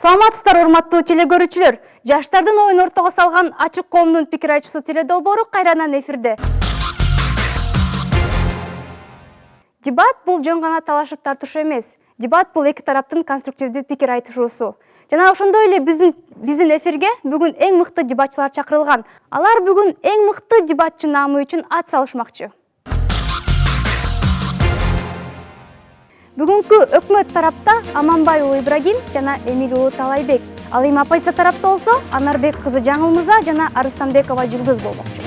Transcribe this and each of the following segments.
Саламатсыздар, урматтуу телекөрүүчүлөр. Жаштардын оюн ортого салган ачык коомдун пикир айтышуу теледолбоору кайрадан эфирде. Дебат бул жөн гана талашып тартышуу эмес. Дебат бул эки тараптын конструктивдүү пикир айтышуусу. Жана ошондой эле биздин эфирге бүгүн эң мыкты дебатчылар чакырылган. Алар бүгүн эң мыкты дебатчы наамы үчүн ат салышмакчы. Бүгүнкү өкмөт тарапта Аманбай уулу Ибрагим жана Эмил уулу Талайбек. Ал эми оппозиция тарапта болсо Анарбек кызы Жаңылмырза жана Арыстанбекова Жылдыз болмокчу.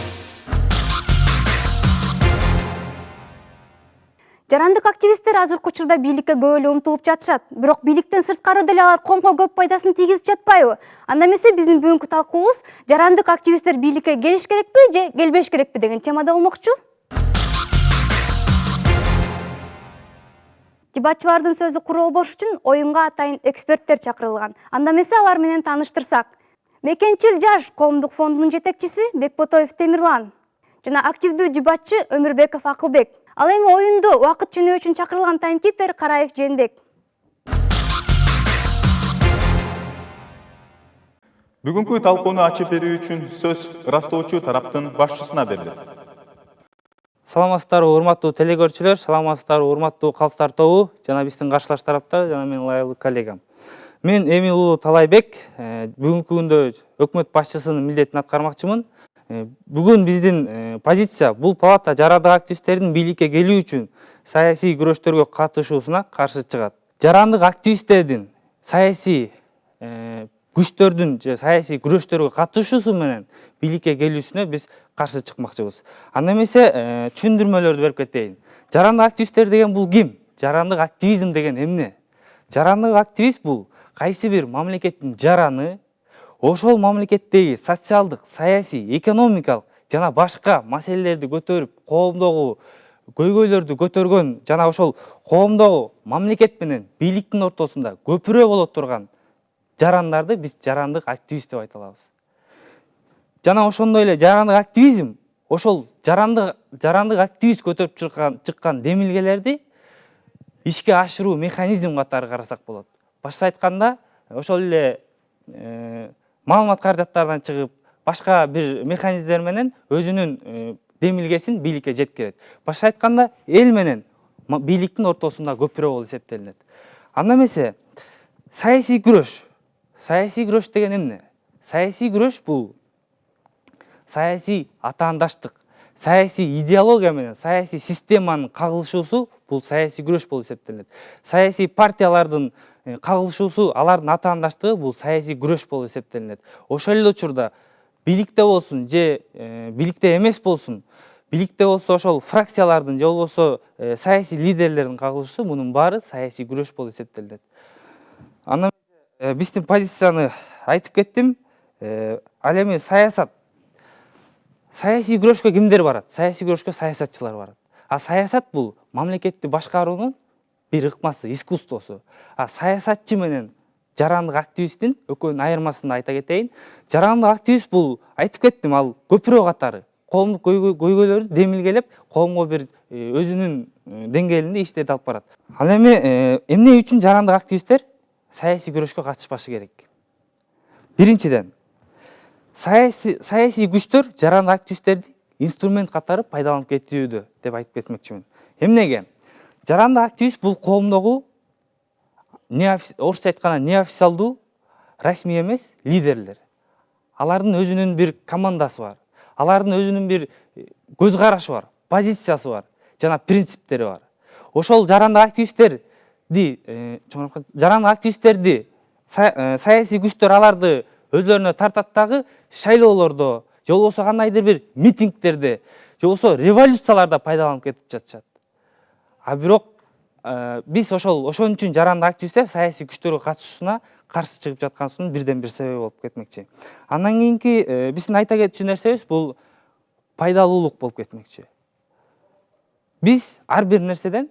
Жарандык активисттер азыркы учурда бийликке көп эле умтулуп жатышат. Бирок бийликтен сырткары деле алар коомго көп пайдасын тийгизип жатпайбы? Анда эмесе биздин бүгүнкү талкуубуз жарандык активисттер бийликке келиш керекпи же келбеш керекпи деген темада болмокчу. Дебатчылардын сөзү куру болбош үчүн оюнга атайын эксперттер чакырылган. Анда эмесе алар менен тааныштырсак. Мекенчил жаш коомдук фондунун жетекчиси Бекботоев Темирлан жана активдүү дебатчы Өмүрбеков Акылбек. Ал эми оюнду убакыт чөнөө үчүн чакырылган таймкипер Караев Жээнбек. Бүгүнкү талкууну ачып берүү үчүн сөз ырастоочу тараптын башчысына берилет. Саламатсыздар, урматтуу телекөрүүчүлөр, саламатсыздар, урматтуу калыстар тобу жана биздин каршылаш тарапта жана менин ылайыктуу коллегам. Мен Эмил уулу Талайбек, бүгүнкү күндө өкмөт башчысынын милдетин аткармакчымын. Бүгүн биздин позиция бул палата жарандык активисттердин бийликке келүү үчүн саясий күрөштөргө катышуусуна каршы чыгат. Жарандык активисттердин саясий күчтөрдүн же саясий күрөштөргө катышуусу менен бийликке келүүсүнө биз каршы чыкмакчыбыз. Анда эмесе түшүндүрмөлөрдү берип кетейин. Жарандык активисттер деген бул ким? Жарандык активизм деген эмне? Жарандык активист бул кайсы бир мамлекеттин жараны, ошол мамлекеттеги социалдык, саясий, экономикалык жана башка маселелерди көтөрүп, коомдогу көйгөйлөрдү көтөргөн жана ошол коомдогу мамлекет менен бийликтин ортосунда көпүрө боло турган жарандарды биз жарандык активист деп айта алабыз. Жана ошондой эле жарандык активизм ошол жарандык активист көтөрүп чыккан демилгелерди ишке ашыруу механизм катары карасак болот. Башка айтканда, ошол эле маалымат каражаттарынан чыгып, башка бир механизмдер менен өзүнүн демилгесин бийликке жеткирет. Башка айтканда, эл менен бийликтин ортосунда көпүрө болуп эсептелинет. Анда эмесе саясий күрөш деген эмне? Саясий күрөш бул саясий атаандаштык, саясий идеология менен саясий системанын кагылышуусу бул саясий күрөш болуп эсептелинет. Саясий партиялардын кагылышуусу, алардын атаандаштыгы бул саясий күрөш болуп эсептелинет. Ошол эле учурда бийликте болсун же бийликте эмес болсун, бийликте болсо ошол фракциялардын же болбосо саясий лидерлердин кагылышуусу, мунун баары саясий күрөш болуп эсептелинет. Андан биздин позицияны айтып кеттим. Ал эми саясий күрөшкө кимдер барат? Саясий күрөшкө саясатчылар барат. Саясат бул мамлекетти башкаруунун бир ыкмасы, искусствосу. Саясатчы менен жарандык активисттин экөөнүн айырмасын айта кетейин. Жарандык активист бул, айтып кеттим, ал көпүрө катары коомдук көйгөйлөрдү демилгелеп, коомго бир өзүнүн деңгээлинде иштерди алып барат. Ал эми эмне үчүн жарандык активисттер саясий күрөшкө катышпашы керек? Биринчиден, саясий күчтөр жарандык активисттерди инструмент катары пайдаланып кетүүдө деп айтып кетмекчимин. Эмнеге? Жарандык активист бул коомдогу орусча айтканда неофициалдуу, расмий эмес лидерлер. Алардын өзүнүн бир командасы бар. Алардын өзүнүн бир көз карашы бар, позициясы бар, жана принциптери бар. Ошол жарандык активисттерди саясий күчтөр аларды өздөрүнө тартат дагы шайлоолордо, же болбосо кандайдыр бир митингдерде, же болбосо революцияларда пайдаланып кетип жатышат. Бирок биз ошон үчүн жарандык активисттер саясий күчтөргө катышуусуна каршы чыгып жаткансынын бирден бир себеби болуп кетмекчи. Андан кийинки биздин айта кетчү нерсебиз бул пайдалуулук болуп кетмекчи. Биз ар бир нерседен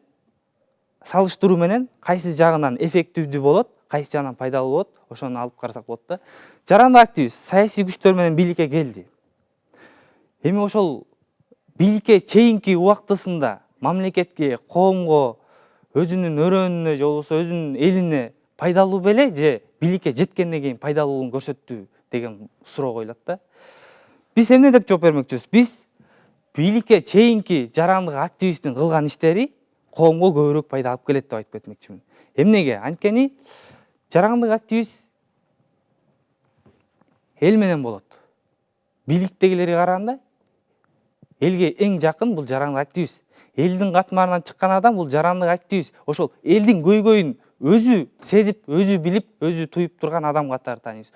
салыштыруу менен кайсы жагынан эффективдүү болот, кайсы жагынан пайдалуу болот, ошону алып карасак болот да. Жарандык активист саясий күчтөр менен бийликке келди. Эми ошол бийликке чейинки убактысында мамлекетке, коомго, өзүнүн өрөөнүнө же болбосо өзүнүн элине пайдалуу беле же бийликке жеткенден кийин пайдалуулугун көрсөттү деген суроо коюлат да. Биз эмне деп жооп бермекчибиз? Биз бийликке чейинки жарандык активисттин кылган иштери коомго көбүрөөк пайда алып келет деп айтып кетмекчимин. Эмнеге? Анткени жарандык активист эл менен болот. Бийликтегилерге караганда элге эң жакын бул жарандык активист. Элдин катмарынан чыккан адам бул жарандык активист. Ошол элдин көйгөйүн өзү сезип, өзү билип, өзү туюп турган адам катары тааныйбыз.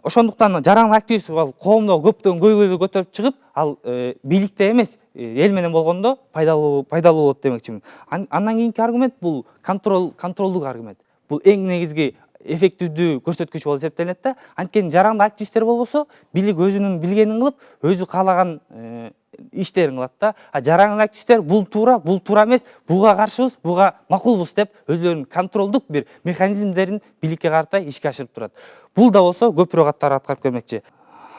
Ошондуктан жарандык активист ал коомдо көптөгөн көйгөйлөрдү көтөрүп чыгып, ал бийликте эмес, эл менен болгондо пайдалуу болот демекчимин. Андан кийинки аргумент бул контролдук аргумент. Бул эң негизги эффективдүү көрсөткүч болуп эсептелет да. Анткени жарандык активисттер болбосо, бийлик өзүнүн билгенин кылып, өзү каалаган иштерин кылат да. А жарандык активисттер бул туура эмес, буга каршыбыз, буга макулбуз деп өзүлөрүнүн контролдук бир механизмдерин бийликке карата ишке ашырып турат. Бул да болсо көпүрөөк аттар аткарып келмекчи.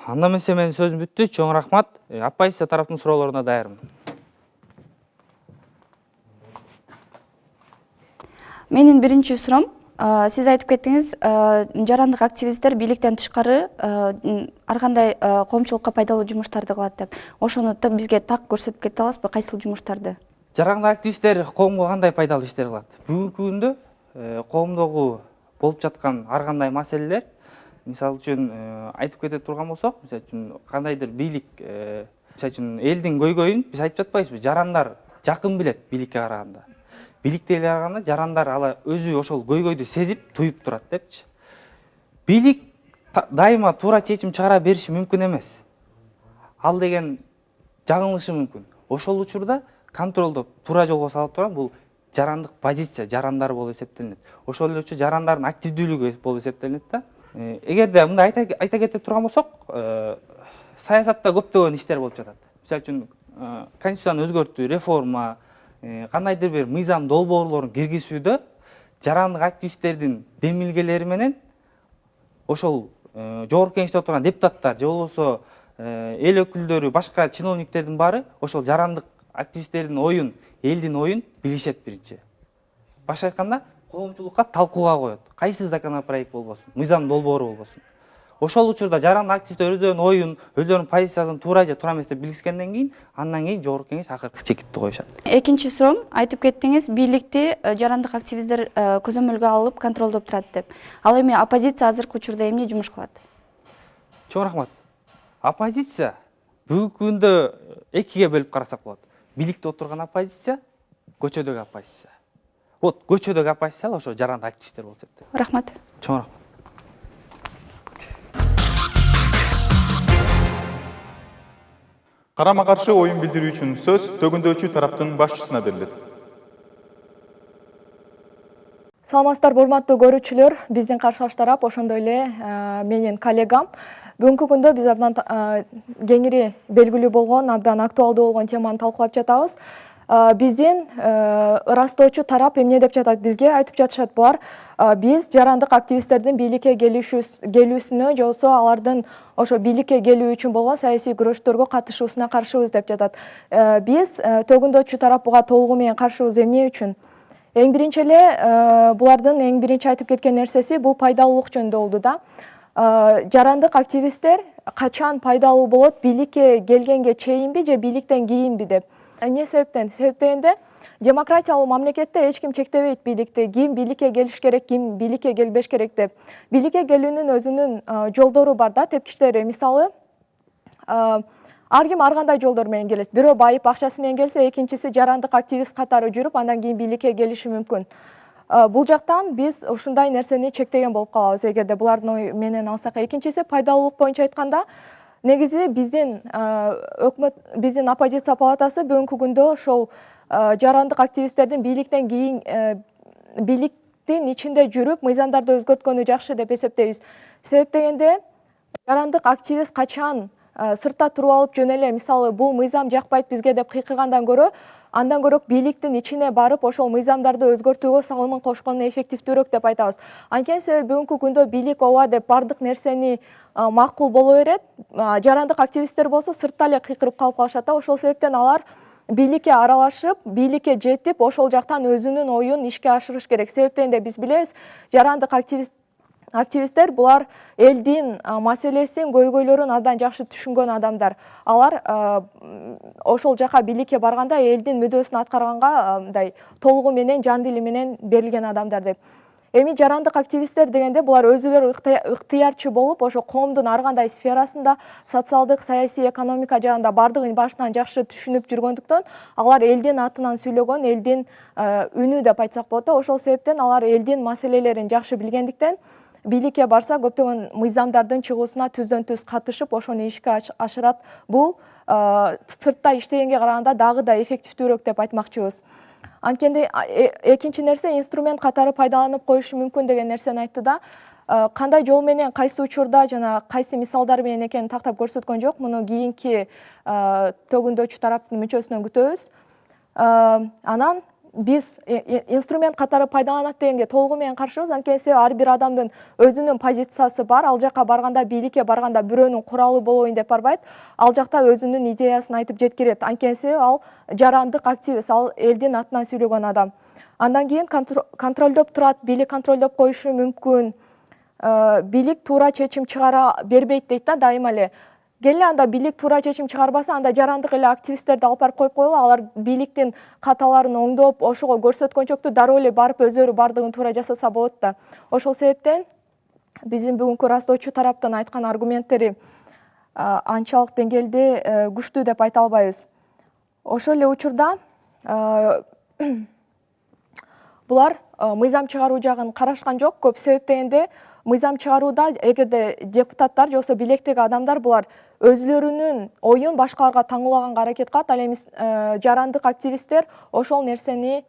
Анда эмесе менин сөзүм бүттү. Чоң рахмат. Оппозиция тараптын суроолоруна даярмын. Менин биринчи суроом, сиз айтып кеттиңиз, жарандык активисттер бийликтен тышкары ар кандай коомчулукка пайдалуу жумуштарды кылат деп. Ошону бизге так көрсөтүп кете аласызбы, кайсыл жумуштарды? Жарандык активисттер коомго кандай пайдалуу иштер кылат? Бүгүнкү күндө коомдогу болуп жаткан ар кандай маселелер, мисалы үчүн айтып кете турган болсок, мисалы үчүн кандайдыр бийлик, мисалы үчүн элдин көйгөйүн биз айтып жатпайбызбы? Жарандар жакын билет бийликке караганда. Бийликтегилерге караганда жарандар ала өзү ошол көйгөйдү сезип, туюп турат депчи. Бийлик дайыма туура чечим чыгара бериши мүмкүн эмес. Ал деген жаңылышы мүмкүн. Ошол учурда контролдоп туура жолго салып турган бул жарандык позиция, жарандар болуп эсептелинет. Ошол эле үчүн жарандардын активдүүлүгү болуп эсептелинет да. Эгерде мындай айта кете турган болсок, саясатта көптөгөн иштер болуп жатат. Мисалы үчүн конституцияны өзгөртүү, реформа, кандайдыр бир мыйзам долбоорлорун киргизүүдө жарандык активисттердин демилгелери менен ошол жогорку кеңеште отурган депутаттар же болбосо эл өкүлдөрү, башка чиновниктердин баары ошол жарандык активисттердин оюн, элдин оюн билишет биринчи. Башка айтканда, коомчулукка талкууга коет. Кайсы законопроект болбосун, мыйзам долбоору болбосун. Ошол учурда жарандык активисттер өздөрүнүн оюн, өздөрүнүн позициясын туура же туура эмес деп билишкенден кийин, андан кийин жогорку кеңеш акыркы чекитти коюшат. Экинчи суроом, айтып кеттиңиз, бийликти жарандык активисттер көзөмөлгө алып контролдоп турат деп. Ал эми оппозиция азыркы учурда эмне жумуш кылат? Чоң рахмат. Оппозиция бүгүнкү күндө экиге бөлүп карасак болот. Бийликте отурган оппозиция, көчөдөгү оппозиция. Вот көчөдөгү оппозиция ошо жарандык активисттер болуп эсептелет. Рахмат. Чоң рахмат. Карама каршы оюн билдирүү үчүн сөз төгүндөочү тараптын башчысына берилет. Саламатсыздарбы, урматтуу көрүүчүлөр, биздин каршылаш тарап ошондой эле менин коллегам. Бүгүнкү күндө биз абдан кеңири белгилүү болгон, абдан актуалдуу болгон теманы талкуулап жатабыз. Биздин ырастоочу тарап эмне деп жатат бизге? Айтып жатышат булар, биз жарандык активисттердин бийликке келүүсүнө же болбосо алардын ошо бийликке келүү үчүн болгон саясий күрөштөргө катышуусуна каршыбыз деп жатат. Биз төгүндөочү тарап буга толугу менен каршыбыз. Эмне үчүн? Эң биринчи эле булардын эң биринчи айтып кеткен нерсеси бул пайдалуулук жөнүндө болду да. Жарандык активисттер качан пайдалуу болот? Бийликке келгенге чейинби же бийликтен кийинби деп. Эмне себептен? Себептегенде демократиялуу мамлекетте эч ким чектебейт бийликти. Ким бийликке келиш керек, ким бийликке келбеш керек деп. Бийликке келүүнүн өзүнүн жолдору бар да, тепкичтери. Мисалы, ар ким ар кандай жолдор менен келет. Бирөө байып акчасы менен келсе, экинчиси жарандык активист катары жүрүп, андан кийин бийликке келиши мүмкүн. Бул жактан биз ушундай нерсени чектеген болуп калабыз, эгерде булардын ой менен алсак. Экинчиси, пайдалуулук боюнча айтканда, негизи биздин өкмөт, биздин оппозиция палатасы бүгүнкү күндө ошол жарандык активисттердин бийликтен кийин бийликтин ичинде жүрүп, мыйзамдарды өзгөрткөнү жакшы деп эсептейбиз. Себеп дегенде, жарандык активист качан сыртта туруп алып жөн эле, мисалы, бул мыйзам жакпайт бизге деп кыйкыргандан көрө, андан көрө бийликтин ичине барып, ошол мыйзамдарды өзгөртүүгө салымын кошкону эффективдүүрөөк деп айтабыз. Анткени себеби бүгүнкү күндө бийлик ооба деп бардык нерсени макул боло берет. Жарандык активисттер болсо сыртта эле кыйкырып калып калышат. Ошол себептен алар бийликке аралашып, бийликке жетип, ошол жактан өзүнүн оюн ишке ашырыш керек. Себептен де биз билебиз, жарандык активисттер булар элдин маселесин, көйгөйлөрүн абдан жакшы түшүнгөн адамдар. Алар ошол жака бийликке барганда элдин мүдөөсүн аткарганга мындай толугу менен, жан дили менен берилген адамдар деп. Эми жарандык активисттер дегенде булар өзүлөрү ыктыярчы болуп, ошо коомдун ар кандай сферасында, социалдык, саясий, экономика жагында бардыгын башынан жакшы түшүнүп жүргөндүктөн, алар элдин атынан сүйлөгөн, элдин үнү деп айтсак болот. Ошол себептен алар элдин маселелерин жакшы билгендиктен бийликке барса көптөгөн мыйзамдардын чыгуусуна түздөн-түз катышып, ошону ишке ашырат. Бул сыртта иштегенге караганда дагы да эффективдүүрөөк деп айтмакчыбыз. Анткенде экинчи нерсе инструмент катары пайдаланып коюшу мүмкүн деген нерсени айтты да. Кандай жол менен, кайсы учурда жана кайсы мисалдар менен экенин тактап көрсөткөн жок. Муну кийинки төгүндөөчү тараптын мүчөсүнөн күтөбүз. Анан биз инструмент катары пайдаланат дегенге толугу менен каршыбыз. Анткени ар бир адамдын өзүнүн позициясы бар. Ал жака барганда, бийликке барганда бирөөнүн куралы болоюн деп барбайт. Ал жакта өзүнүн идеясын айтып жеткирет. Анткени ал жарандык активист, ал элдин атынан сүйлөгөн адам. Андан кийин контролдоп турат, бийлик контролдоп коюшу мүмкүн. Бийлик туура чечим чыгара бербейт дейт да дайыма эле. Келе анда бийлик туура чечим чыгарбаса, анда жарандык эле активисттерди алып барып коюп коелу. Алар бийликтин каталарын оңдоп, ошого көрсөткөнчөктү дароо эле барып өздөрү бардыгын туура жасаса болот да. Ошол себептен биздин бүгүнкү раздоочу тараптын айткан аргументтери анчалык деңгээлде күчтүү деп айта албайбыз. Ошол эле учурда булар мыйзам чыгаруу жагын карашкан жок. Көп себеп дегенде мыйзам чыгарууда эгерде депутаттар же болбосо бийликтеги адамдар булар өзүлөрүнүн оюн башкаларга таңуулаганга аракет кылат, ал эми жарандык активисттер ошол нерсени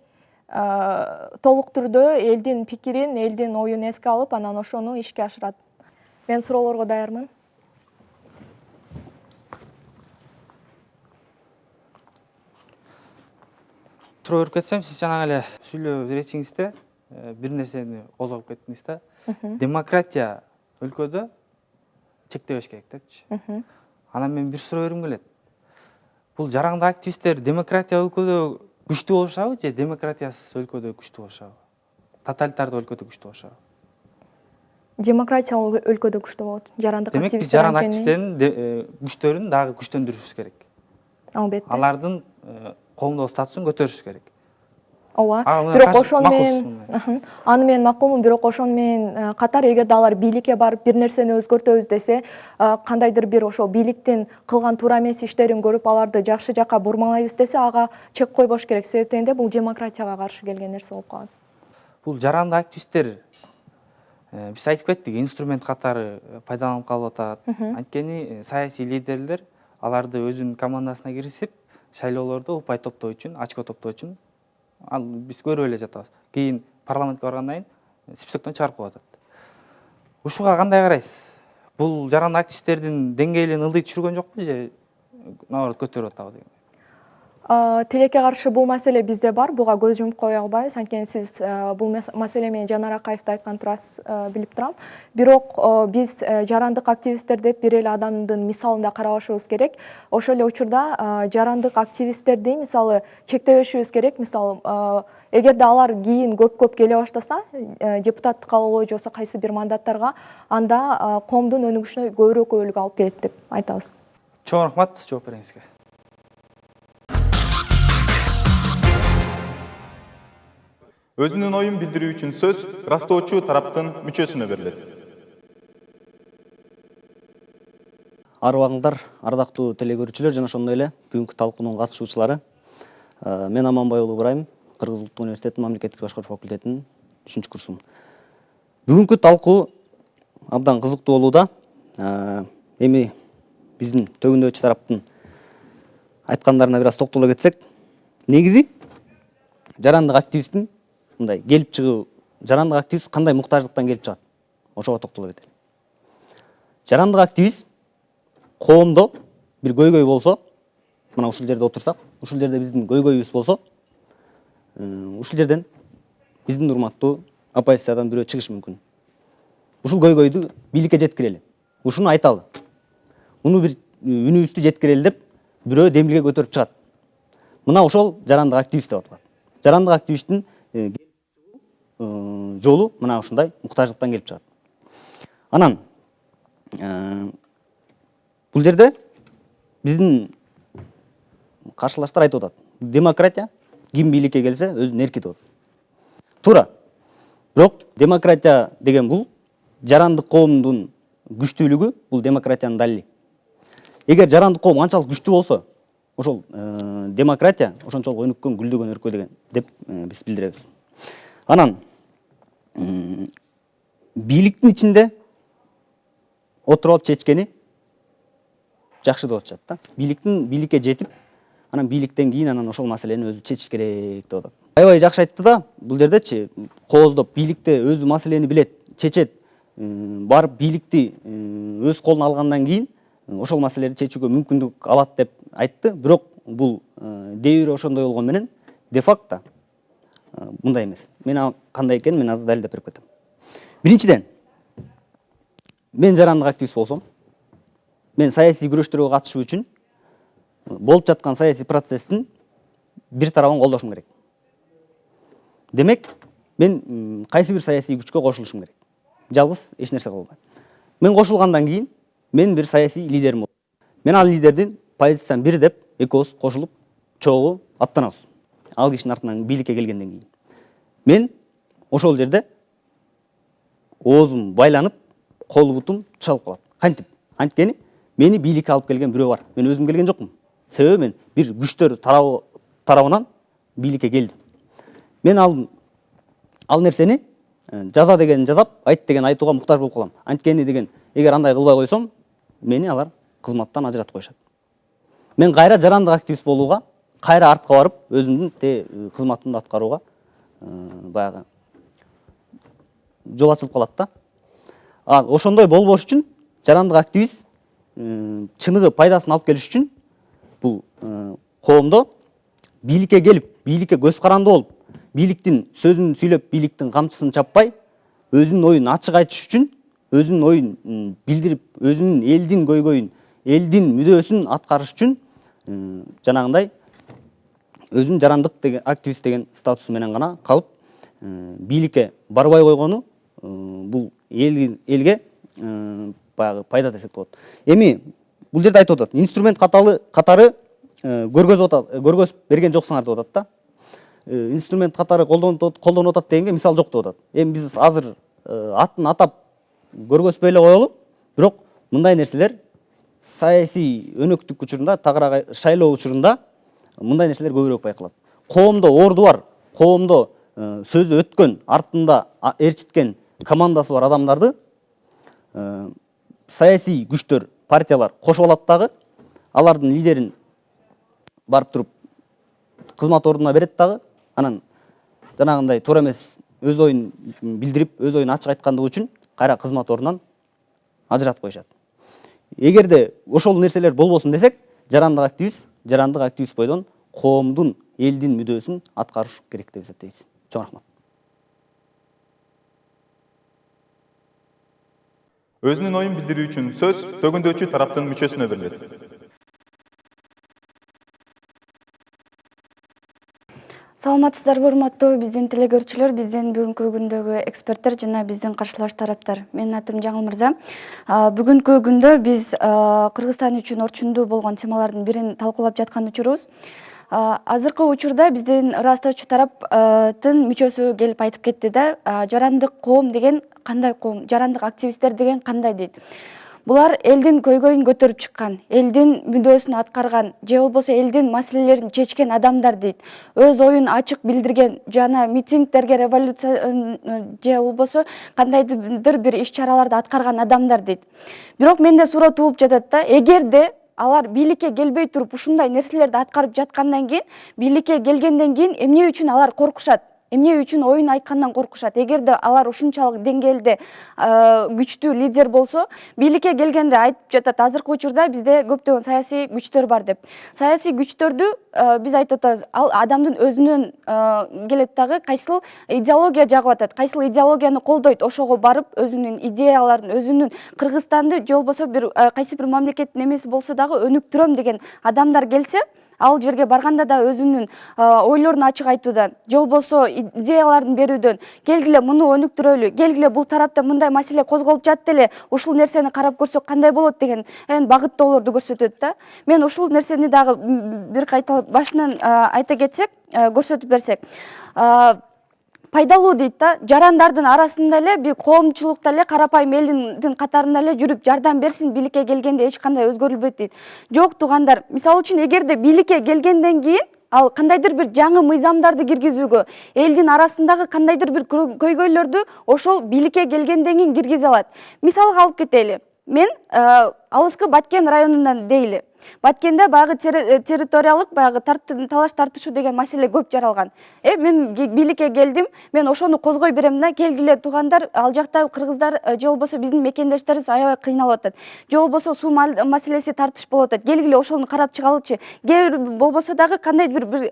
толук түрдө элдин пикирин, элдин оюн эске алып, анан ошону ишке ашырат. Мен суроолорго даярмын. Суроо берип кетсем, сиз жанагы эле сүйлөө речиңизде бир нерсени козгоп кеттиңиз да. Демократия өлкөдө чектебеш керек депчи. Анан мен бир суроо бергим келет. Бул жарандык активисттер демократия өлкөдө күчтүү болушабы же демократиясыз өлкөдө күчтүү болушабы? Тоталитардык өлкөдө күчтүү болушабы? Демократия өлкөдө күчтүү болот. Жарандык активисттер. Демек биз жарандык активисттердин күчтөрүн дагы күчтөндүрүшүбүз керек. Албетте. Алардын коомдогу статусун көтөрүшүбүз керек. Ооба. Бирок ошону менен аны мен макулмун, бирок ошону менен катар эгерде алар бийликке барып бир нерсени өзгөртөбүз десе, кандайдыр бир ошол бийликтин кылган туура эмес иштерин көрүп аларды жакшы жака бурмалайбыз десе, ага чек койбош керек. Себеп дегенде бул демократияга каршы келген нерсе болуп калат. Бул жарандык активисттер биз айтып кеттик, инструмент катары пайдаланып калып атат. Анткени саясий лидерлер аларды өзүнүн командасына киргизип, шайлоолордо упай топтоо үчүн, очко топтоо үчүн ал биз көрүп эле жатабыз. Кийин парламентке баргандан кийин списоктон чыгарып коюп атат. Ушуга кандай карайсыз? Бул жарандык активисттердин деңгээлин ылдый түшүргөн жокпу же наоборот көтөрүп атабы деген? Тилекке каршы бул маселе бизде бар, буга көз жумуп кое албайбыз. Анткени сиз бул маселе менен Жанар Акаевди айткан турасыз, билип турам. Бирок биз жарандык активисттер деп бир эле адамдын мисалында карабашыбыз керек. Ошол эле учурда жарандык активисттерди мисалы чектебешибиз керек. Мисалы эгерде алар кийин көп келе баштаса, депутаттыкка болобу же болбосо кайсы бир мандаттарга, анда коомдун өнүгүшүнө көбүрөөк көбөлүк алып келет деп айтабыз. Чоң рахмат жооп бериңизге. Өзүнүн оюн билдирүү үчүн сөз растоочу тараптын мүчөсүнө берилет. Арыбаңыздар, ардактуу телекөрүүчүлөр жана ошондой эле бүгүнкү талкуунун катышуучулары. Мен Аманбай уулу Ыбрайым, Кыргыз Улуттук университетинин мамлекеттик башкаруу факультетинин 3 курсумун. Бүгүнкү талкуу абдан кызыктуу болууда. Эми биздин төгүндөөчү тараптын айткандарына бир аз токтоло кетсек, негизи жарандык активисттин мындай келип чыгуу, жарандык активист кандай муктаждыктан келип чыгат? Ошого токтоло кетели. Жарандык активист коомдо бир көйгөй болсо, мына ушул жерде отурсак, ушул жерде биздин көйгөйүбүз болсо, ушул жерден биздин урматтуу оппозициядан бирөө чыгышы мүмкүн. Ушул көйгөйдү бийликке жеткирели. Ушуну айталы. Муну бир үнүбүздү жеткирели деп бирөө демилге көтөрүп чыгат. Мына ошол жарандык активист деп аталат. Жарандык активисттин жолу мына ушундай муктаждыктан келип чыгат. Анан бул жерде биздин каршылаштар айтып атат, демократия ким бийликке келсе өзүнүн эрки деп атат. Туура. Бирок демократия деген бул жарандык коомдун күчтүүлүгү, бул демократиянын далили. Эгер жарандык коом анчалык күчтүү болсо, ошол демократия ошончолук өнүккөн, гүлдөгөн өлкө деген деп биз билдиребиз. Анан бийликтин ичинде отуруп алып чечкени жакшы деп атышат да. Бийликке жетип, анан бийликтен кийин анан ошол маселени өзү чечиш керек деп атат. Аябай жакшы айтты да, бул жердечи кооздоп бийликте өзү маселени билет, чечет, барып бийликти өз колуна алгандан кийин ошол маселени чечүүгө мүмкүндүк алат деп айтты. Бирок бул дебири ошондой болгон менен де факто мындай эмес. Мен кандай экенин мен азыр далилдеп берип кетем. Биринчиден, мен жарандык активист болсом, мен саясий күрөштөргө катышуу үчүн болуп жаткан саясий процесстин бир тарабын колдошум керек. Демек, мен кайсы бир саясий күчкө кошулушум керек. Жалгыз эч нерсе кыла албайм. Мен кошулгандан кийин мен бир саясий лидерим болот. Мен ал лидердин позициясын бир деп экөөбүз кошулуп чогуу аттанабыз. Ал кишинин артынан бийликке келгенден кийин. Мен ошол жерде оозум байланып, кол бутум чалып калат. Кантип? Анткени мени бийликке алып келген бирөө бар. Мен өзүм келген жокмун. Себеби мен бир күчтөр тарабынан бийликке келдим. Мен ал нерсени жаза деген жазап, айт деген айтууга муктаж болуп калам. Анткени деген, эгер андай кылбай койсом, мени алар кызматтан ажыратып коюшат. Мен кайра жарандык активист болууга, кайра артка барып, өзүмдүн кызматымды аткарууга баягы жол ачылып калат да. Ошондой болбош үчүн жарандык активист чыныгы пайдасын алып келиш үчүн бул коомдо бийликке келип, бийликке көз каранды болуп, бийликтин сөзүн сүйлөп, бийликтин камчысын чаппай, өзүнүн оюн ачык айтыш үчүн, өзүнүн оюн билдирип, өзүнүн элдин көйгөйүн, элдин мүдөөсүн аткарыш үчүн жанагындай өзүнүн жарандык деген активист деген статусу менен гана калып, бийликке барбай койгону бул элге баягы пайда десек болот. Эми бул жерде айтып атат, инструмент катары көргөзүп берген жоксуңар деп атат да. Инструмент катары колдонуп атат дегенге мисал жок деп атат. Эми биз азыр атын атап көргөзбөй эле коелу, бирок мындай нерселер саясий өнөктүк учурунда, тагыраак шайлоо учурунда мындай нерселер көбүрөөк байкалат. Коомдо орду бар, коомдо сөзү өткөн, артында ээрчиткен командасы бар адамдарды саясий күчтөр, партиялар кошуп алат дагы, алардын лидерин барып туруп кызмат ордуна берет дагы, анан жанагындай туура эмес өз оюн билдирип, өз оюн ачык айткандыгы үчүн кайра кызмат ордунан ажыратып коюшат. Эгерде ошол нерселер болбосун десек, жарандык активист бойдон коомдун, элдин мүдөөсүн аткарыш керек деп эсептейбиз. Чоң рахмат. Өзүнүн оюн билдирүү үчүн сөз төгүндөчү тараптын мүчөсүнө берилет. Саламатсыздарбы, урматтуу биздин телекөрүүчүлөр, биздин бүгүнкү күндөгү эксперттер жана биздин каршылаш тараптар. Менин атым Жаңыл Мырза. Бүгүнкү күндө биз Кыргызстан үчүн орчундуу болгон темалардын бирин талкуулап жаткан учурубуз. Азыркы учурда биздин ырастоочу тараптын мүчөсү келип айтып кетти да, жарандык коом деген кандай коом, жарандык активисттер деген кандай дейт. Булар элдин көйгөйүн көтөрүп чыккан, элдин мүдөөсүн аткарган, же болбосо элдин маселелерин чечкен адамдар дейт. Өз оюн ачык билдирген, жана митингдерге, революция же болбосо кандайдыр бир иш-чараларды аткарган адамдар дейт. Бирок менде суроо туулуп жатат да, эгерде алар бийликке келбей туруп ушундай нерселерди аткарып жаткандан кийин, бийликке келгенден кийин эмне үчүн алар коркушат? Эмне үчүн оюн айткандан коркушат? Эгерде алар ушунчалык деңгээлде күчтүү лидер болсо, бийликке келгенде айтып жатат, азыркы учурда бизде көптөгөн саясий күчтөр бар деп. Саясий күчтөрдү биз айтып атабыз, ал адамдын өзүнөн келет дагы, кайсыл идеология жагып атат, кайсыл идеологияны колдойт, ошого барып өзүнүн идеяларын, өзүнүн Кыргызстанды же болбосо кайсы бир мамлекеттин эмеси болсо дагы өнүктүрөм деген адамдар келсе, ал жерге барганда да өзүнүн ойлорун ачык айтуудан же болбосо идеяларын берүүдөн келгиле муну өнүктүрөлү, келгиле бул тарапта мындай маселе козголуп жатты эле, ушул нерсени карап көрсөк кандай болот деген багыттоолорду көрсөтөт да. Мен ушул нерсени дагы бир кайталап башынан айта кетсек, көрсөтүп берсек, пайдалуу дейт да, жарандардын арасында эле бир коомчулукта эле карапайым элдин катарында эле жүрүп жардам берсин, бийликке келгенде эч кандай өзгөрүлбөйт дейт. Жок туугандар, мисалы үчүн эгерде бийликке келгенден кийин ал кандайдыр бир жаңы мыйзамдарды киргизүүгө, элдин арасындагы кандайдыр бир көйгөйлөрдү ошол бийликке келгенден кийин киргизе алат. Мисалга алып кетели. Мен алыскы Баткен районунан дейли. Баткенде баягы территориялык баягы талаш тартышуу деген маселе көп жаралган. Мен бийликке келдим, мен ошону козгой берем да, келгиле туугандар, ал жакта кыргыздар же болбосо биздин мекендештерибиз аябай кыйналып атат. Же болбосо суу маселеси тартыш болуп атат. Келгиле ошону карап чыгалычы. Болбосо дагы кандайдыр бир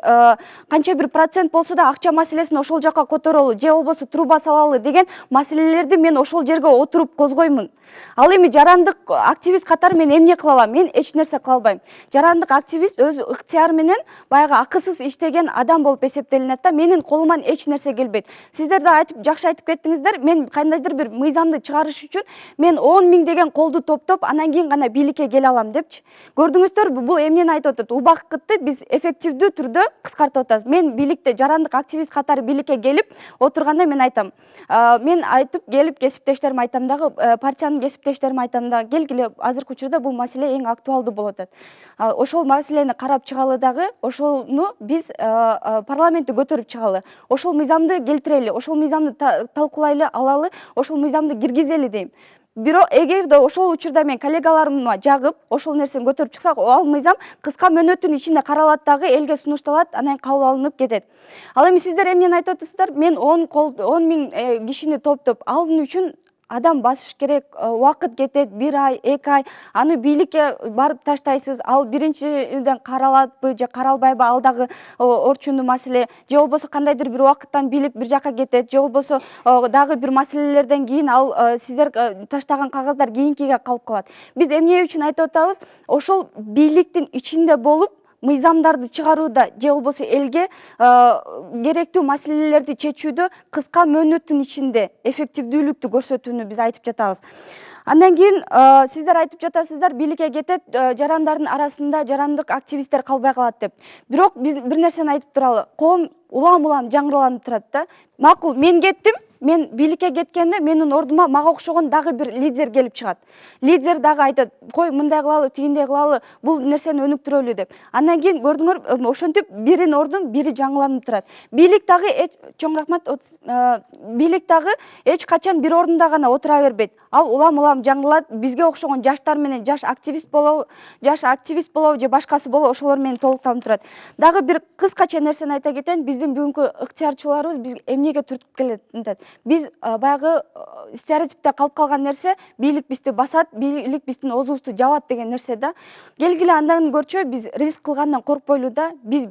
канча бир процент болсо да акча маселесин ошол жака которолу, же болбосо труба салалы деген маселелерди мен ошол жерге отуруп козгоймун. Ал эми жарандык активист катары мен эмне кыла алам? Мен эч нерсе кыла албайм. Жарандык активист өз ыктыяры менен баягы акысыз иштеген адам болуп эсептелинет да, менин колуман эч нерсе келбейт. Сиздер да жакшы айтып кеттиңиздер, мен кандайдыр бир мыйзамды чыгарыш үчүн мен 10 000 деген колду топтоп, анан кийин гана бийликке келе алам депчи. Көрдүңүздөр, бул эмнени айтып атат? Убакытты биз эффективдүү түрдө кыскартып атабыз. Мен бийликте жарандык активист катары бийликке келип отурганда мен айтам. Мен айтып келип кесиптештериме айтам дагы, партиянын кесиптештериме айтам да, келгиле азыркы учурда бул маселе эң актуалдуу болуп атат. Ошол маселени карап чыгалы дагы, ошону биз парламентте көтөрүп чыгалы. Ошол мыйзамды келтирели, ошол мыйзамды талкуулайлы, алалы, ошол мыйзамды киргизели дейм. Бирок эгерде ошол учурда мен коллегаларыма жагып, ошол нерсени көтөрүп чыксак, ал мыйзам кыска мөөнөттүн ичинде каралат дагы, элге сунушталат, анан кабыл алынып кетет. Ал эми сиздер эмнени айтып атасыздар? Мен 10 000 кишини топтоп алын үчүн адам басыш керек, убакыт кетет, 1 ай, 2 ай, аны бийликке барып таштайсыз, ал биринчиден каралатпы же каралбайбы, ал дагы орчундуу маселе, же болбосо кандайдыр бир убакыттан бийлик бир жака кетет, же болбосо дагы бир маселелерден кийин ал сиздер таштаган кагаздар кийинкиге калып калат. Биз эмне үчүн айтып атабыз? Ошол бийликтин ичинде болуп мыйзамдарды чыгарууда же болбосо элге керектүү маселелерди чечүүдө кыска мөөнөттүн ичинде эффективдүүлүктү көрсөтүүнү биз айтып жатабыз. Андан кийин сиздер айтып жатасыздар, бийликке кетет, жарандардын арасында жарандык активисттер калбай калат деп. Бирок биз бир нерсени айтып туралы, коом улам жаңыраланып турат да. Макул, мен кеттим, мен бийликке кеткенде менин ордума мага окшогон дагы бир лидер келип чыгат. Лидер дагы айтат, кой мындай кылалы, тигиндей кылалы, бул нерсени өнүктүрөлү деп. Андан кийин көрдүңөр, ошентип биринин ордун бири жаңыланып турат. Бийлик дагы чоң рахмат, бийлик дагы эч качан бир ордунда гана отура бербейт. Ал улам жаңыралат, бизге окшогон жаштар менен жаш активист болобу же башкасы болобу, ошолор менен толуктанып турат. Дагы бир кыскача нерсени айта кетейин, биздин бүгүнкү ыктыярчыларыбыз биз эмнеге түртүп келет? Биз баягы стереотипте калып калган нерсе, бийлик бизди басат, бийлик биздин оозубузду жабат деген нерсе да. Келгиле андан көрчү биз риск кылгандан коркпойлу да. Биз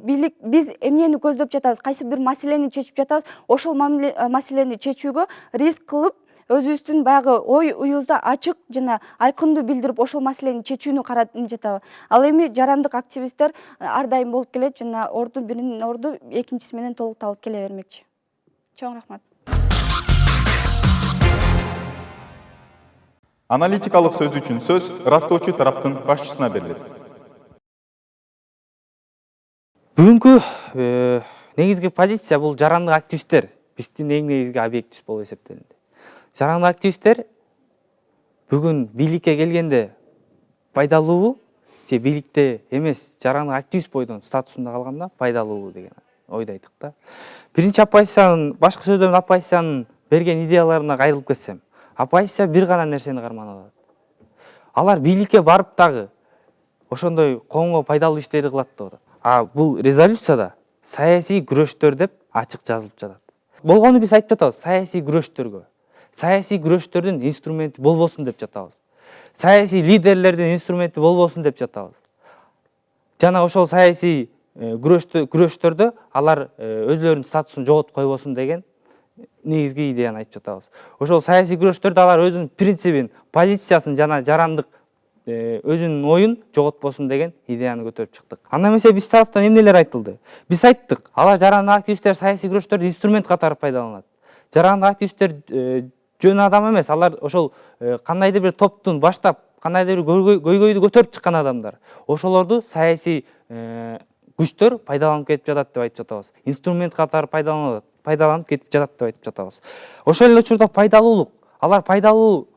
эмнени көздөп жатабыз, кайсы бир маселени чечип жатабыз, ошол маселени чечүүгө риск кылып, өзүбүздүн баягы ой уюбузду ачык жана айкындуу билдирип, ошол маселени чечүүнү каратып жатабыз. Ал эми жарандык активисттер ар дайым болуп келет жана биринин орду экинчиси менен толукталып келе бермекчи. Чоң рахмат. Аналитикалык сөз үчүн сөз растоочу тараптын башчысына берилет. Бүгүнкү негизги позиция бул жарандык активисттер биздин эң негизги объектибиз болуп эсептелинди. Жарандык активисттер бүгүн бийликке келгенде пайдалуубу же бийликте эмес жарандык активист бойдон статусунда калганда пайдалуубу деген ойду айттык да. Биринчи оппозициянын, башкы сөздөр менен оппозициянын берген идеяларына кайрылып кетсем, оппозиция бир гана нерсени карманып атат. Алар бийликке барып дагы ошондой коомго пайдалуу иштерди кылат деп атат. А бул резолюцияда саясий күрөштөр деп ачык жазылып жатат. Болгону биз айтып жатабыз, саясий күрөштөргө. Саясий күрөштөрдүн инструменти болбосун деп жатабыз. Саясий лидерлердин инструменти болбосун деп жатабыз. Жана ошол саясий күрөштөрдө алар өзлөрүнүн статусун жоготуп койбосун деген негизги идеяны айтып жатабыз. Ошол саясий күрөштөрдө алар өзүнүн принцибин, позициясын жана жарандык өзүнүн оюн жоготпосун деген идеяны көтөрүп чыктык. Андан эмесе биз тараптан эмнелер айтылды? Биз айттык, алар жарандык активисттер саясий күрөштөрдө инструмент катары пайдаланат. Жарандык активисттер жөн адам эмес, алар ошол кандайдыр бир топтун баштап, кандайдыр бир көйгөйдү көтөрүп чыккан адамдар. Ошолорду саясий күчтөр пайдаланып кетип жатат деп айтып жатабыз. Инструмент катары пайдаланып кетип жатат деп айтып жатабыз. Ошол эле учурда пайдалуулук, алар пайдалуу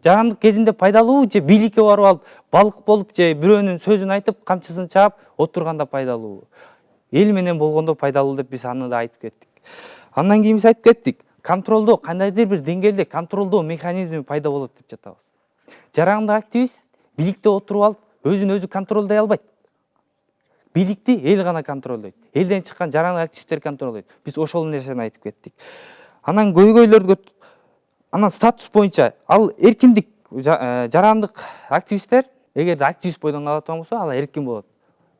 жарандык кезинде пайдалуу же бийликке барып алып, балык болуп же бирөөнүн сөзүн айтып, камчысын чаап отурганда пайдалуу. Эл менен болгондо пайдалуу деп биз аны да айтып кеттик. Андан кийин биз айтып кеттик, контролдоо кандайдыр бир деңгээлде контролдоо механизми пайда болот деп жатабыз. Жарандык активист бийликте отуруп алып, өзүн өзү контролдой албайт. Бийликти эл гана контролдойт. Элден чыккан жарандык активисттер контролдойт. Биз ошол нерсени айтып кеттик. Анан көйгөйлөргө анан статус боюнча ал эркиндик, жарандык активисттер эгерде активист бойдон кала турган болсо, ал эркин болот.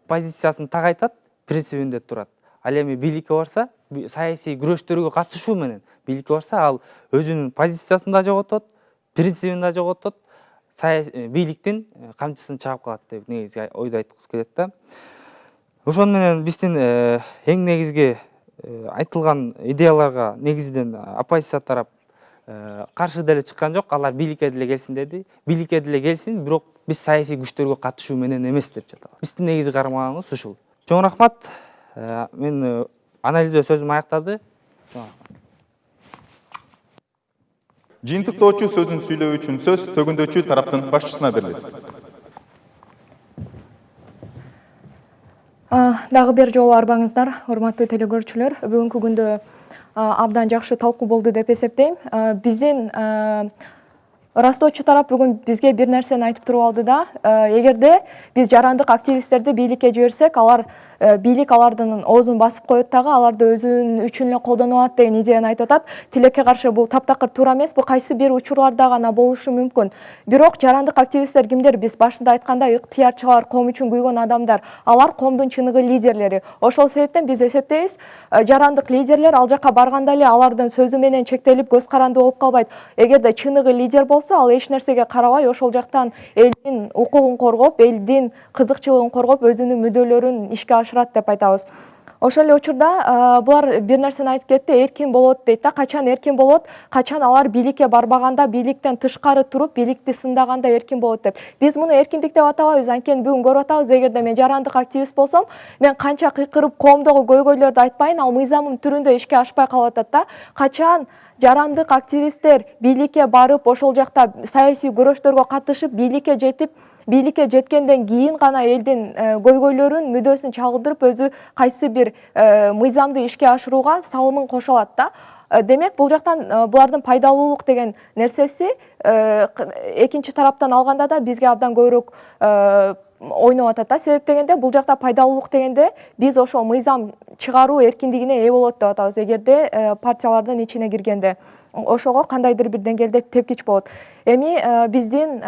Позициясын так айтат, принцибинде турат. Ал эми бийликке барса, саясий күрөштөргө катышуу менен бийликке барса, ал өзүнүн позициясын да жоготот, принцибин да жоготот, бийликтин камчысын чаап калат деп негизги ойду айткыбыз келет да. Ошон менен биздин эң негизги айтылган идеяларга негизинен оппозиция тарап каршы деле чыккан жок. Алар бийликке деле келсин деди. Бийликке деле келсин, бирок биз саясий күчтөргө катышуу менен эмес деп жатабыз. Биздин негизги кармагыбыз ушул. Чоң рахмат. Мен анализдөө сөзүм аяктады. Жыйынтыктоочу сөзүн сүйлөө үчүн сөз төгүндөчү тараптын башчысына берилет. Дагы бир жолу арбаңыздар, урматтуу телекөрүүчүлөр. Бүгүнкү күндө абдан жакшы талкуу болду деп эсептейм. Биздин ырастоочу тарап бүгүн бизге бир нерсени айтып туруп алды да, эгерде биз жарандык активисттерди бийликке жиберсек, алар бийлик алардын оозун басып коет дагы, аларды өзүнүн үчүн эле колдонуп алат деген идеяны айтып атат. Тилекке каршы бул таптакыр туура эмес, бул кайсы бир учурларда гана болушу мүмкүн. Бирок жарандык активисттер кимдер? Биз башында айткандай, ыктыярчылар, ком үчүн күйгөн адамдар. Алар комдун чыныгы лидерлери. Ошол себептен биз эсептейбиз, жарандык лидерлер ал жака барганда эле алардын сөзү менен чектелип, көз каранды болуп калбайт. Эгерде чыныгы лидер болсо, ал эч нерсеге карабай ошол жактан элдин укугун коргоп, элдин кызыкчылыгын коргоп, өзүнүн мүдөлөрүн ишке ашырат деп айтабыз. Ошол эле учурда булар бир нерсени айтып кетти, эркин болот дейт да. Качан эркин болот? Качан алар бийликке барбаганда, бийликтен тышкары туруп, бийликти сындаганда эркин болот деп. Биз муну эркиндик деп атабайбыз, анткени бүгүн көрүп атабыз, эгерде мен жарандык активист болсом, мен канча кыйкырып коомдогу көйгөйлөрдү айтпайын, ал мыйзамым түрүндө ишке ашпай калып атат да. Качан жарандык активисттер бийликке барып, ошол жакта саясий күрөштөргө катышып, бийликке жетип, бийликке жеткенден кийин гана элдин көйгөйлөрүн, мүдөөсүн чагылдырып, өзү кайсы бир мыйзамды ишке ашырууга салымын кошо алат да. Демек, бул жактан булардын пайдалуулук деген нерсеси экинчи тараптан алганда да бизге абдан көбүрөөк ойноп атат да. Себеп дегенде, бул жакта пайдалуулук дегенде биз ошол мыйзам чыгаруу эркиндигине ээ болот деп атабыз, эгерде партиялардын ичине киргенде. Ошого кандайдыр бир деңгээлде тепкич болот. Эми биздин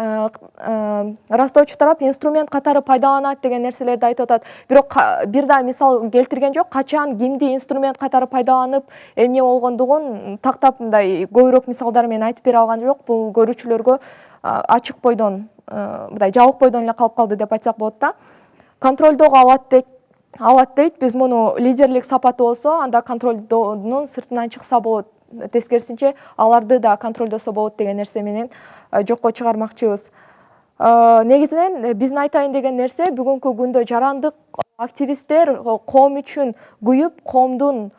ырастоочу тарап инструмент катары пайдаланат деген нерселерди айтып атат. Бирок бир да мисал келтирген жок, качан кимди инструмент катары пайдаланып, эмне болгондугун тактап мындай көбүрөөк мисалдар менен айтып бере алган жок. Бул көрүүчүлөргө ачык бойдон, мындай жабык бойдон эле калып калды деп айтсак болот да. Контролдоого алат дейт. Биз муну лидерлик сапаты болсо, анда контролдоонун сыртынан чыкса болот. Тескерисинче, аларды да контролдосо болот деген нерсе менен жокко чыгармакчыбыз. Негизинен биздин айтайын деген нерсе, бүгүнкү күндө жарандык активисттер коом үчүн күйүп, коомдун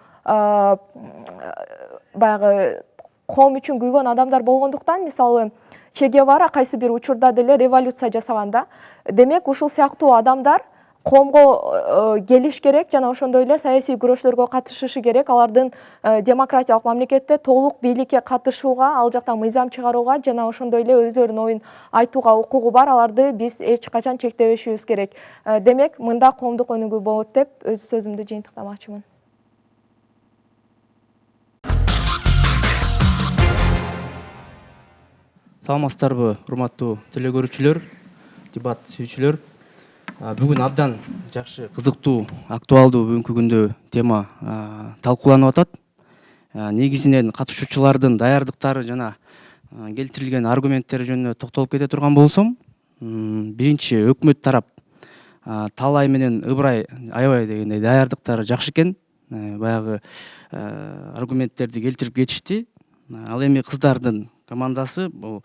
баягы коом үчүн күйгөн адамдар болгондуктан, мисалы Че Гевара кайсы бир учурда деле революция жасаганда, демек ушул сыяктуу адамдар коомго келиш керек жана ошондой эле саясий күрөштөргө катышышы керек. Алардын демократиялык мамлекетте толук бийликке катышууга, ал жакта мыйзам чыгарууга жана ошондой эле өздөрүнүн оюн айтууга укугу бар. Аларды биз эч качан чектебешибиз керек. Демек, мында коомдук өнүгүү болот деп өз сөзүмдү жыйынтыктамакчымын. Саламатсыздарбы, урматтуу телекөрүүчүлөр, дебат сүйүүчүлөр. Бүгүн абдан жакшы, кызыктуу, актуалдуу бүгүнкү күндө тема талкууланып атат. Негизинен катышуучулардын даярдыктары жана келтирилген аргументтери жөнүндө токтолуп кете турган болсом, биринчи өкмөт тарап талай менен ыбырай аябай дегендей даярдыктары жакшы экен. Баягы аргументтерди келтирип кетишти. Ал эми кыздардын командасы бул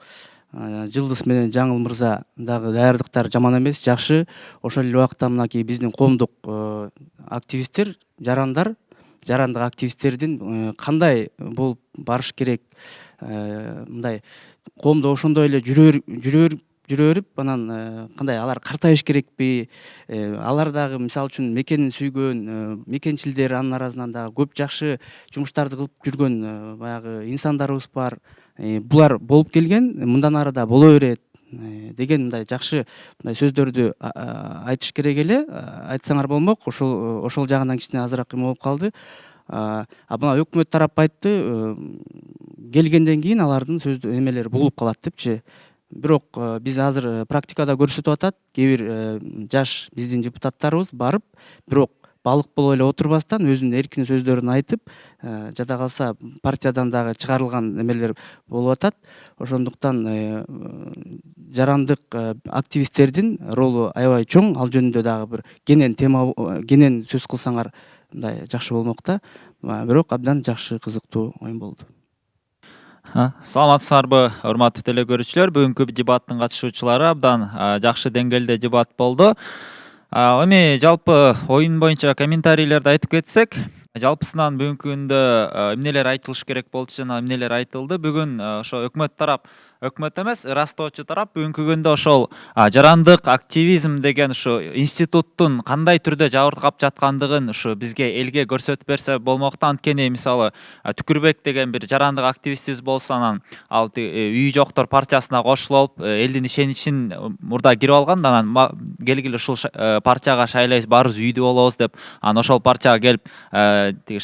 Жылдыз менен Жаңыл мырза дагы даярдыктары жаман эмес, жакшы. Ошол эле убакта мынакей биздин коомдук активисттер, жарандык активисттердин кандай болуп барыш керек, мындай коомдо ошондой эле жүрө берип, анан кандай алар картайыш керекпи, алар дагы мисалы үчүн мекенин сүйгөн мекенчилдер, анын арасынан дагы көп жакшы жумуштарды кылып жүргөн баягы инсандарыбыз бар. Булар болуп келген, мындан ары да боло берет деген мындай жакшы мындай сөздөрдү айтыш керек эле. Айтсаңар болмок. Ошол жагынан кичине азыраак кыймыл болуп калды. Мына өкмөт тарап айтты, келгенден кийин алардын сөз эмелери бугулуп калат депчи. Бирок биз азыр практикада көрсөтүп атат, кээ бир жаш биздин депутаттарыбыз барып, бирок балык боло эле отурбастан өзүнүн эркин сөздөрүн айтып, жада калса партиядан дагы чыгарылган эмелер болуп атат. Ошондуктан жарандык активисттердин ролу аябай чоң. Ал жөнүндө дагы бир кенен сөз кылсаңар мындай жакшы болмок да. Бирок абдан жакшы, кызыктуу оюн болду. Саламатсыздарбы, урматтуу телекөрүүчүлөр. Бүгүнкү дебаттын катышуучулары абдан жакшы деңгээлде дебат болду. Эми жалпы оюн боюнча комментарийлерди айтып кетсек, жалпысынан бүгүнкү күндө эмнелер айтылыш керек болчу жана эмнелер айтылды. Бүгүн ошо өкмөт эмес, ырастоочу тарап бүгүнкү күндө ошол жарандык активизм деген ушу институттун кандай түрдө жабыркап жаткандыгын ушу бизге, элге көрсөтүп берсе болмок да. Анткени мисалы Түкүрбек деген бир жарандык активистибиз болсо, анан ал үй жоктор партиясына кошулуп, элдин ишеничин мурда кирип алган, анан келгиле ушул партияга шайлайбыз, баарыбыз үйдө болобуз деп, анан ошол партияга келип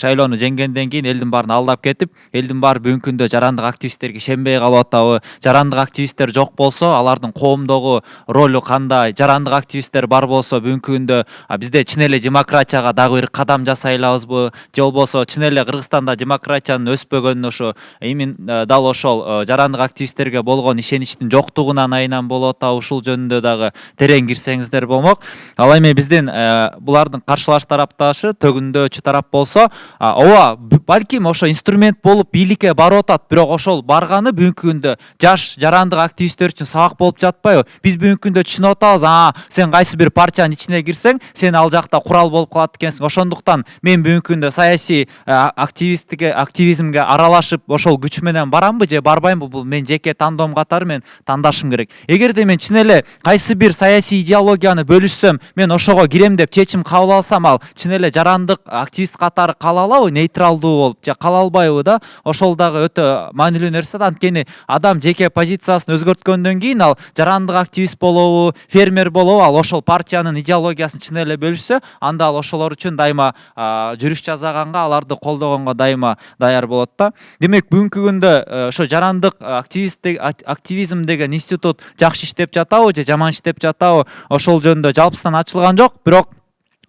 шайлоону жеңгенден кийин элдин баарын алдап кетип, элдин баары бүгүнкү күндө жарандык активисттерге ишенбей калып атабы? Жарандык активисттер жок болсо, алардын коомдогу ролу кандай? Жарандык активисттер бар болсо, бүгүнкү күндө бизде чын эле демократияга дагы бир кадам жасай алабызбы? Же болбосо чын эле Кыргызстанда демократиянын өспөгөнүн ушу именно дал ошол жарандык активисттерге болгон ишеничтин жоктугунан айынан болуп атабы? Ушул жөнүндө дагы терең кирсеңиздер болмок. Ал эми биздин булардын каршылаш тарапташы, төгүндөчү тарап болсо, ооба, балким ошо инструмент болуп бийликке барып атат, бирок ошол барганы бүгүнкү күндө жаш жарандык активисттер үчүн сабак болуп жатпайбы? Биз бүгүнкү күндө түшүнүп атабыз, сен кайсы бир партиянын ичине кирсең, сен ал жакта курал болуп калат экенсиң. Ошондуктан мен бүгүнкү күндө саясий активизмге аралашып, ошол күч менен барамбы же барбаймбы? Бул мен жеке тандоом катары мен тандашым керек. Эгерде мен чын эле кайсы бир саясий идеологияны бөлүшсөм, мен ошого кирем деп чечим кабыл алсам, ал чын эле жарандык активист катары кала алабы, нейтралдуу болуп, же кала албайбы да? Ошол дагы өтө маанилүү нерсе да. Анткени адам жеке позициясын өзгөрткөндөн кийин ал жарандык активист болобу, фермер болобу, ал ошол партиянын идеологиясын чын эле бөлүшсө, анда ал ошолор үчүн дайыма жүрүш жасаганга, аларды колдогонго дайыма даяр болот да. Демек бүгүнкү күндө ошо жарандык активизм деген институт жакшы иштеп жатабы же жаман иштеп жатабы? Ошол жөнүндө жалпысынан ачылган жок, бирок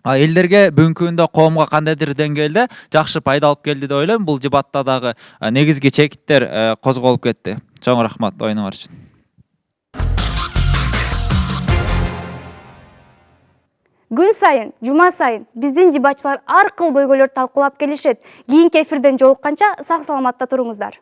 элдерге бүгүнкү күндө коомго кандайдыр деңгээлде жакшы пайда алып келди деп ойлойм. Бул дебатта дагы негизги чекиттер козголуп кетти. Чоң рахмат оюнуңар үчүн. Күн сайын, жума сайын биздин дебатчылар ар кыл көйгөйлөрдү талкуулап келишет. Кийинки эфирден жолукканча сак саламатта туруңуздар.